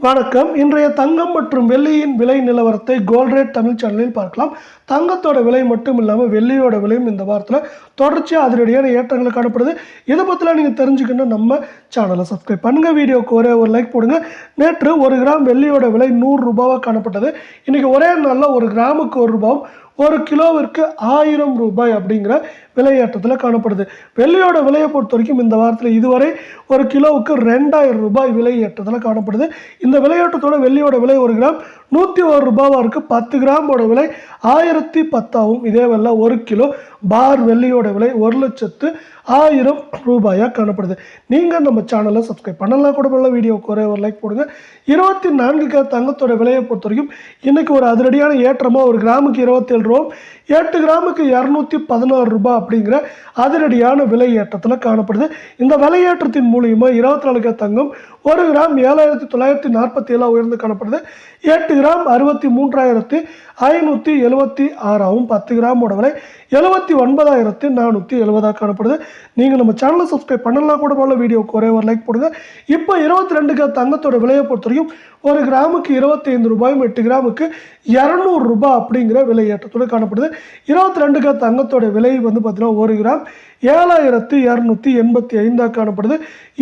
வணக்கம். இன்றைய தங்கம் மற்றும் வெள்ளியின் விலை நிலவரத்தை கோல்ட் ரேட் தமிழ் சேனலில் பார்க்கலாம். தங்கத்தோட விலை மட்டும் இல்லாமல் வெள்ளியோட விலையும் இந்த வாரத்தில் தொடர்ச்சியாக அதிரடியான ஏற்றங்களை காணப்படுது. இதை பற்றிலாம் நீங்கள் தெரிஞ்சுக்கணும், நம்ம சேனலை சப்ஸ்கிரைப் பண்ணுங்கள். வீடியோக்கு ஒரே ஒரு லைக் போடுங்க. நேற்று 1 கிராம் வெள்ளியோட விலை 100 ரூபாவாக காணப்பட்டது. இன்றைக்கி ஒரே நாளில் 1 கிராமுக்கு 1 ரூபாவும் 1 கிலோவிற்கு 1000 ரூபாய் அப்படிங்கிற விலையேற்றத்தில் காணப்படுது. வெள்ளியோட விலையை பொறுத்த வரைக்கும் இந்த வாரத்தில் இதுவரை 1 கிலோவுக்கு 2000 ரூபாய் விலையேற்றத்தில் காணப்படுது. இந்த விலையேற்றத்தோட வெள்ளியோட விலை 1 கிராம் 101 ரூபாவாக இருக்குது. 10 கிராமோட விலை 1010 ஆகும். இதே வேலை 1 கிலோ பார் வெள்ளியோட விலை 1,10,000 ரூபாயாக காணப்படுது. நீங்கள் நம்ம சேனலை சப்ஸ்கிரைப் பண்ணலாம் கூட பண்ணலாம். வீடியோக்கு ஒரே ஒரு லைக் போடுங்க. 24 தங்கத்தோட விலையை பொறுத்த வரைக்கும் இன்றைக்கி ஒரு அதிரடியான ஏற்றமாக 1 கிராமுக்கு 27 ரூபா, 8 கிராமுக்கு 216 ரூபாய் அப்படிங்கிற அதிரடியான விலை ஏற்றத்தில் காணப்படுது. இந்த விலையேற்றத்தின் மூலியமாக 24 தங்கம் 1 கிராம் 7,947 உயர்ந்து காணப்படுது. 8 கிராம் 63,576 ஆகும். 10 கிராமோட விலை 79,470 காணப்படுது. நீங்கள் நம்ம சேனலை சப்ஸ்கிரைப் பண்ணலாம் கூட போல. வீடியோக்கு ஒரே ஒரு லைக் போடுங்க. இப்போ 22 தங்கத்தோட விலையை பொறுத்த வரைக்கும் 1 கிராமுக்கு 25 ரூபாயும் 8 கிராமுக்கு 200 ரூபாய் அப்படிங்கிற விலை ஏற்றத்தோடு காணப்படுது. 22 தங்கத்தோட விலை வந்து பார்த்தீங்கன்னா 1 கிராம் 7,285 காணப்படுது.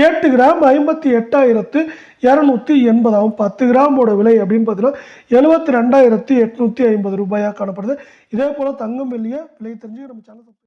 8 கிராம் 58,280 ஆகும். 10 கிராமோட விலை அப்படின்னு பார்த்தீங்கன்னா 72,850 ரூபாயாக காணப்படுது. இதே போல் தங்கம் வெள்ளியை விலை தெரிஞ்சு நம்ம சேனல்